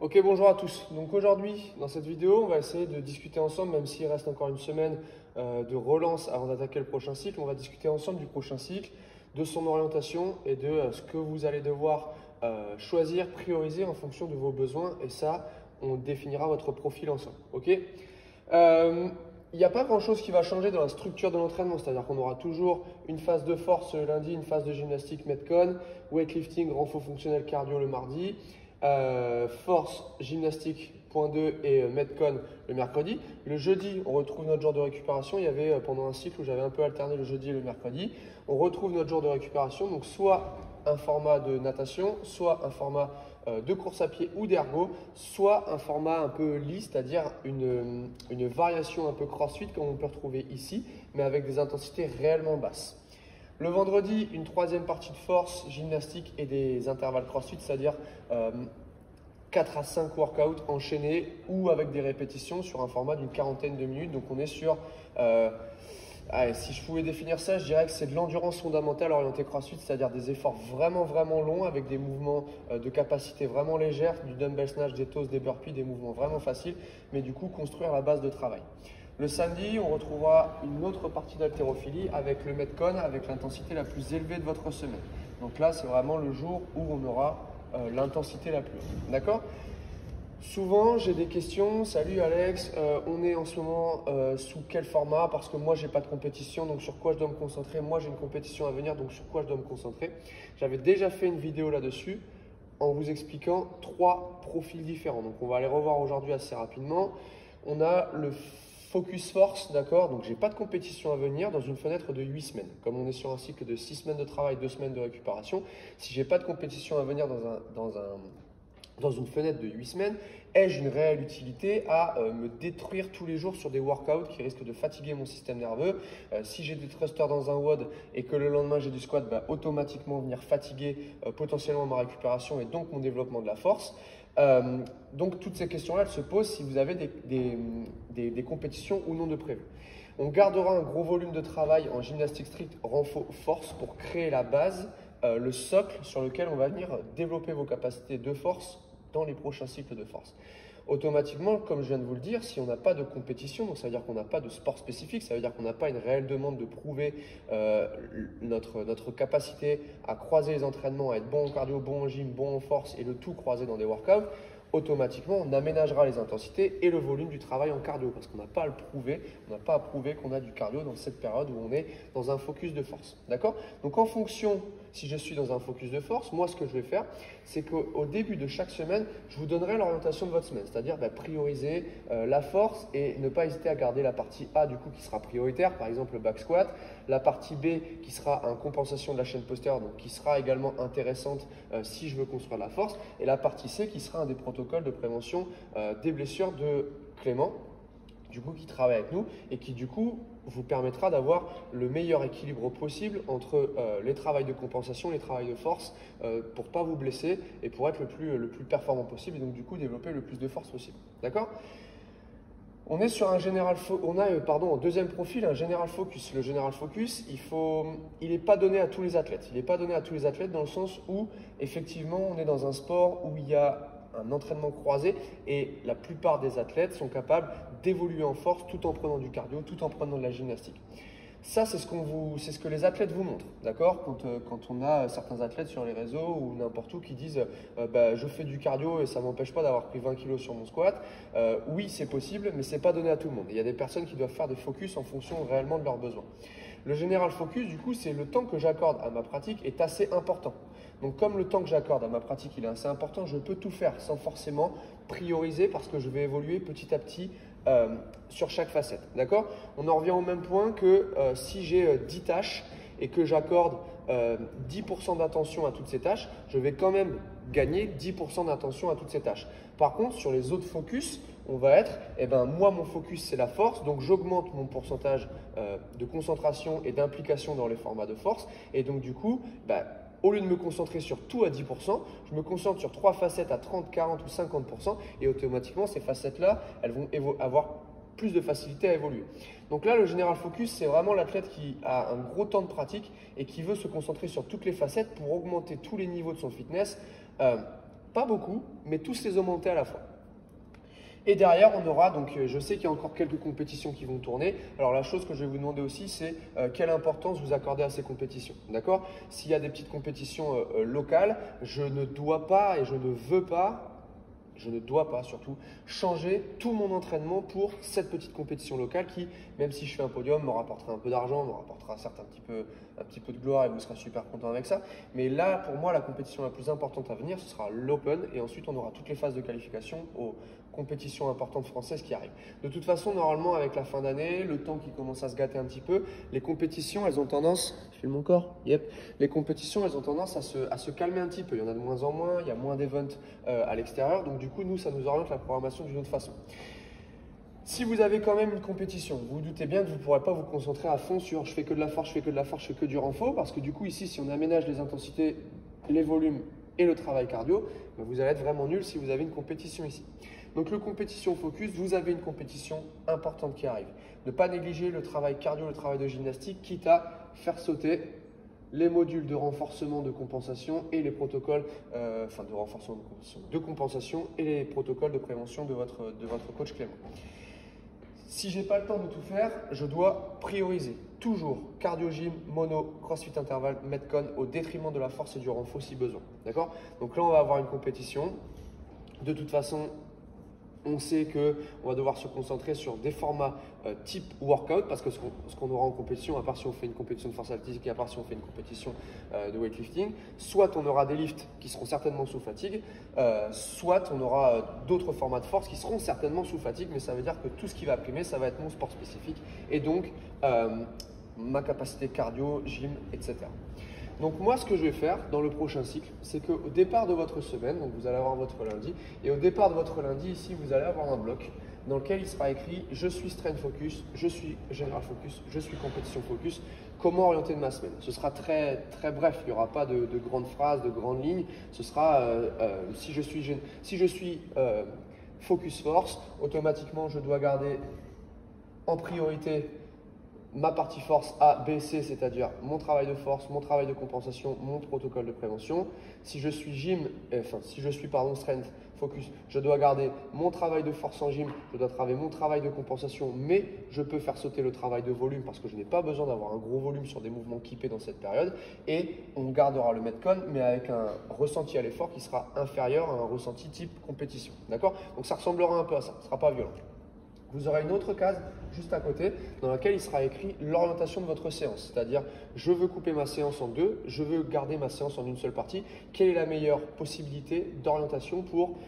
Ok, bonjour à tous. Donc aujourd'hui, dans cette vidéo, on va essayer de discuter ensemble, même s'il reste encore une semaine de relance avant d'attaquer le prochain cycle. On va discuter ensemble du prochain cycle, de son orientation et de ce que vous allez devoir choisir, prioriser en fonction de vos besoins. Et ça, on définira votre profil ensemble. Ok. Il n'y a pas grand-chose qui va changer dans la structure de l'entraînement, c'est-à-dire qu'on aura toujours une phase de force le lundi, une phase de gymnastique Metcon, weightlifting, renfort fonctionnel cardio le mardi, force gymnastique point 2 et Metcon le mercredi. Le jeudi, on retrouve notre jour de récupération. Il y avait pendant un cycle où j'avais un peu alterné le jeudi et le mercredi. On retrouve notre jour de récupération, donc soit un format de natation, soit un format de course à pied ou d'ergo, soit un format un peu lisse, c'est-à-dire une variation un peu crossfit comme on peut retrouver ici, mais avec des intensités réellement basses. Le vendredi, une troisième partie de force, gymnastique et des intervalles crossfit, c'est-à-dire 4 à 5 workouts enchaînés ou avec des répétitions sur un format d'une quarantaine de minutes. Donc on est sur, si je pouvais définir ça, je dirais que c'est de l'endurance fondamentale orientée crossfit, c'est-à-dire des efforts vraiment longs avec des mouvements de capacité vraiment légère, du dumbbell snatch, des toes, des burpees, des mouvements vraiment faciles, mais du coup construire la base de travail. Le samedi, on retrouvera une autre partie d'haltérophilie avec le Metcon, avec l'intensité la plus élevée de votre semaine. Donc là, c'est vraiment le jour où on aura l'intensité la plus haute. D'accord? Souvent, j'ai des questions. Salut Alex, on est en ce moment sous quel format? Parce que moi, j'ai pas de compétition, donc sur quoi je dois me concentrer? Moi, j'ai une compétition à venir, donc sur quoi je dois me concentrer? J'avais déjà fait une vidéo là-dessus en vous expliquant 3 profils différents. Donc, on va les revoir aujourd'hui assez rapidement. On a le focus force, d'accord? Donc, j'ai pas de compétition à venir dans une fenêtre de 8 semaines. Comme on est sur un cycle de 6 semaines de travail, 2 semaines de récupération, si j'ai pas de compétition à venir dans une fenêtre de 8 semaines, ai-je une réelle utilité à me détruire tous les jours sur des workouts qui risquent de fatiguer mon système nerveux? Si j'ai des thrusters dans un WOD et que le lendemain j'ai du squat, automatiquement venir fatiguer potentiellement ma récupération et donc mon développement de la force. Donc toutes ces questions-là, elles se posent si vous avez des compétitions ou non de prévues. On gardera un gros volume de travail en gymnastique stricte renfort force pour créer la base, le socle sur lequel on va venir développer vos capacités de force dans les prochains cycles de force. Automatiquement, comme je viens de vous le dire, si on n'a pas de compétition, donc ça veut dire qu'on n'a pas de sport spécifique, ça veut dire qu'on n'a pas une réelle demande de prouver notre capacité à croiser les entraînements, à être bon en cardio, bon en gym, bon en force et le tout croisé dans des workouts, automatiquement on aménagera les intensités et le volume du travail en cardio parce qu'on n'a pas à le prouver, on n'a pas à prouver qu'on a du cardio dans cette période où on est dans un focus de force. D'accord? Donc en fonction, si je suis dans un focus de force, moi ce que je vais faire, c'est qu'au début de chaque semaine, je vous donnerai l'orientation de votre semaine, c'est-à-dire prioriser la force et ne pas hésiter à garder la partie A du coup qui sera prioritaire, par exemple le back squat, la partie B qui sera en compensation de la chaîne postérieure, donc qui sera également intéressante si je veux construire la force, et la partie C qui sera un des protocoles de prévention des blessures de Clément, du coup qui travaille avec nous et qui du coup vous permettra d'avoir le meilleur équilibre possible entre les travails de compensation, les travails de force pour ne pas vous blesser et pour être le plus performant possible et donc du coup développer le plus de force possible. D'accord? On est sur un général en deuxième profil, un général focus. Le général focus, il n'est pas donné à tous les athlètes. Il n'est pas donné à tous les athlètes dans le sens où, effectivement, on est dans un sport où il y a un entraînement croisé et la plupart des athlètes sont capables d'évoluer en force tout en prenant du cardio, tout en prenant de la gymnastique. Ça, c'est ce que les athlètes vous montrent, d'accord? Quand on a certains athlètes sur les réseaux ou n'importe où qui disent je fais du cardio et ça ne m'empêche pas d'avoir pris 20 kg sur mon squat. Oui, c'est possible, mais ce n'est pas donné à tout le monde. Il y a des personnes qui doivent faire des focus en fonction réellement de leurs besoins. Le général focus, du coup, c'est le temps que j'accorde à ma pratique est assez important. Donc, comme le temps que j'accorde à ma pratique il est assez important, je peux tout faire sans forcément prioriser parce que je vais évoluer petit à petit sur chaque facette. D'accord? On en revient au même point que si j'ai 10 tâches et que j'accorde 10% d'attention à toutes ces tâches, je vais quand même gagner 10% d'attention à toutes ces tâches. Par contre, sur les autres focus, on va être, moi mon focus c'est la force, donc j'augmente mon pourcentage de concentration et d'implication dans les formats de force et donc du coup, au lieu de me concentrer sur tout à 10%, je me concentre sur 3 facettes à 30, 40 ou 50% et automatiquement ces facettes-là, elles vont avoir plus de facilité à évoluer. Donc là, le général focus, c'est vraiment l'athlète qui a un gros temps de pratique et qui veut se concentrer sur toutes les facettes pour augmenter tous les niveaux de son fitness Pas beaucoup, mais tous les augmenter à la fois. Et derrière, on aura, donc je sais qu'il y a encore quelques compétitions qui vont tourner. Alors la chose que je vais vous demander aussi, c'est quelle importance vous accordez à ces compétitions. D'accord? S'il y a des petites compétitions locales, je ne dois pas et je ne veux pas, je ne dois pas surtout, changer tout mon entraînement pour cette petite compétition locale qui, même si je fais un podium, me rapportera un peu d'argent, me rapportera certes un petit peu de gloire et vous serez super content avec ça. Mais là, pour moi, la compétition la plus importante à venir, ce sera l'Open et ensuite on aura toutes les phases de qualification aux compétitions importantes françaises qui arrivent. De toute façon, normalement, avec la fin d'année, le temps qui commence à se gâter un petit peu, les compétitions, elles ont tendance, je filme encore, yep, les compétitions, elles ont tendance à se calmer un petit peu. Il y en a de moins en moins, il y a moins d'events à l'extérieur, donc du coup, nous, ça nous oriente la programmation d'une autre façon. Si vous avez quand même une compétition, vous vous doutez bien que vous ne pourrez pas vous concentrer à fond sur je fais que de la force, je fais que de la force, je fais que du renfort, parce que du coup, ici, si on aménage les intensités, les volumes et le travail cardio, ben vous allez être vraiment nul si vous avez une compétition ici. Donc le compétition focus, vous avez une compétition importante qui arrive. Ne pas négliger le travail cardio, le travail de gymnastique, quitte à faire sauter les modules de renforcement de compensation et les protocoles de renforcement de compensation et les protocoles de prévention de votre coach Clément. Si je n'ai pas le temps de tout faire, je dois prioriser toujours cardio gym, mono, crossfit intervalle, metcon au détriment de la force et du renfort si besoin. D'accord? Donc là, on va avoir une compétition. De toute façon, on sait qu'on va devoir se concentrer sur des formats type workout parce que ce qu'on aura en compétition, à part si on fait une compétition de force athlétique et à part si on fait une compétition de weightlifting, soit on aura des lifts qui seront certainement sous fatigue, soit on aura d'autres formats de force qui seront certainement sous fatigue, mais ça veut dire que tout ce qui va primer, ça va être mon sport spécifique et donc ma capacité cardio, gym, etc. Donc moi, ce que je vais faire dans le prochain cycle, c'est qu'au départ de votre semaine, donc vous allez avoir votre lundi, et au départ de votre lundi, ici, vous allez avoir un bloc dans lequel il sera écrit « Je suis strength focus, je suis general focus, je suis compétition focus ». Comment orienter de ma semaine? Ce sera très, très bref, il n'y aura pas de grandes phrases, de grandes lignes. Ce sera si je suis focus force, automatiquement, je dois garder en priorité ma partie force A, B, C, c'est-à-dire mon travail de force, mon travail de compensation, mon protocole de prévention. Si je suis strength focus, je dois garder mon travail de force en gym, je dois travailler mon travail de compensation, mais je peux faire sauter le travail de volume parce que je n'ai pas besoin d'avoir un gros volume sur des mouvements kippés dans cette période. Et on gardera le metcon, mais avec un ressenti à l'effort qui sera inférieur à un ressenti type compétition. D'accord? Donc ça ressemblera un peu à ça, ce ne sera pas violent. Vous aurez une autre case juste à côté dans laquelle il sera écrit l'orientation de votre séance. C'est-à-dire, je veux couper ma séance en deux, je veux garder ma séance en une seule partie. Quelle est la meilleure possibilité d'orientation pour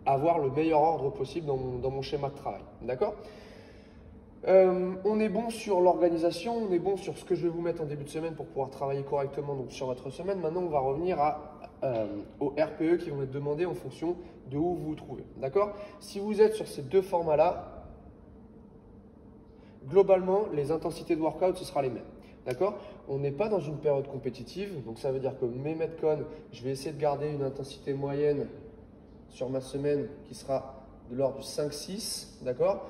avoir le meilleur ordre possible dans mon schéma de travail. D'accord ? On est bon sur l'organisation, on est bon sur ce que je vais vous mettre en début de semaine pour pouvoir travailler correctement donc sur votre semaine. Maintenant, on va revenir aux RPE qui vont être demandés en fonction de où vous vous trouvez. D'accord? Si vous êtes sur ces deux formats-là, globalement, les intensités de workout, ce sera les mêmes. D'accord? On n'est pas dans une période compétitive, donc ça veut dire que mes metcon, je vais essayer de garder une intensité moyenne sur ma semaine qui sera de l'ordre du 5-6. D'accord?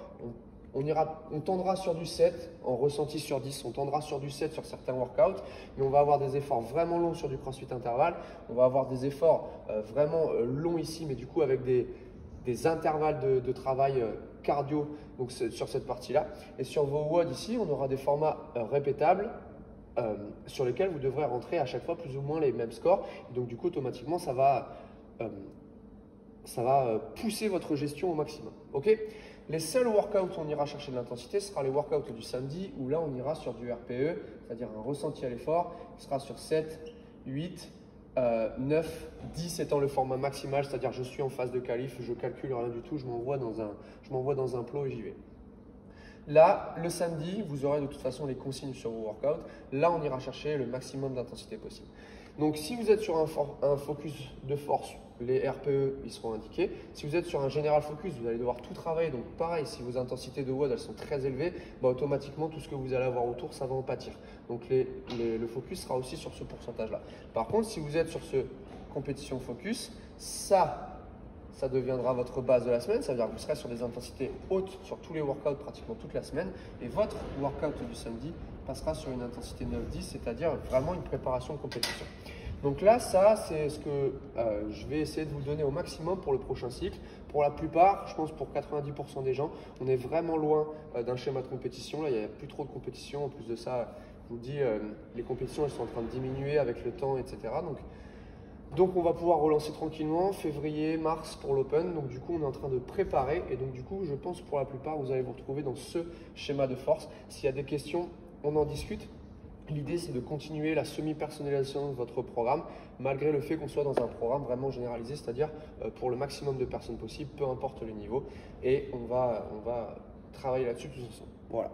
On tendra sur du 7 en ressenti sur 10, on tendra sur du 7 sur certains workouts, mais on va avoir des efforts vraiment longs sur du crossfit intervalle, on va avoir des efforts vraiment longs ici, mais du coup avec des intervalles de travail cardio donc sur cette partie-là. Et sur vos WOD ici, on aura des formats répétables sur lesquels vous devrez rentrer à chaque fois plus ou moins les mêmes scores. Et donc du coup, automatiquement, ça va pousser votre gestion au maximum. Ok ? Les seuls workouts où on ira chercher de l'intensité, ce sera les workouts du samedi où là on ira sur du RPE, c'est-à-dire un ressenti à l'effort, qui sera sur 7, 8, 9, 10 étant le format maximal, c'est-à-dire je suis en phase de qualif, je calcule rien du tout, je m'envoie dans un plot et j'y vais. Là, le samedi, vous aurez de toute façon les consignes sur vos workouts. Là, on ira chercher le maximum d'intensité possible. Donc, si vous êtes sur un focus de force, les RPE, ils seront indiqués. Si vous êtes sur un général focus, vous allez devoir tout travailler. Donc, pareil, si vos intensités de WOD, elles sont très élevées, bah, automatiquement, tout ce que vous allez avoir autour, ça va en pâtir. Donc, le focus sera aussi sur ce pourcentage-là. Par contre, si vous êtes sur ce compétition focus, ça deviendra votre base de la semaine. Ça veut dire que vous serez sur des intensités hautes sur tous les workouts pratiquement toute la semaine. Et votre workout du samedi passera sur une intensité 9-10, c'est-à-dire vraiment une préparation de compétition. Donc là, ça, c'est ce que je vais essayer de vous donner au maximum pour le prochain cycle. Pour la plupart, je pense pour 90% des gens, on est vraiment loin d'un schéma de compétition. Là, il n'y a plus trop de compétition. En plus de ça, je vous dis, les compétitions, elles sont en train de diminuer avec le temps, etc. Donc on va pouvoir relancer tranquillement, février, mars pour l'Open. Donc du coup, on est en train de préparer. Et donc du coup, je pense pour la plupart, vous allez vous retrouver dans ce schéma de force. S'il y a des questions, on en discute. L'idée, c'est de continuer la semi-personnalisation de votre programme, malgré le fait qu'on soit dans un programme vraiment généralisé, c'est-à-dire pour le maximum de personnes possible, peu importe le niveau. Et on va travailler là-dessus tous ensemble. Voilà.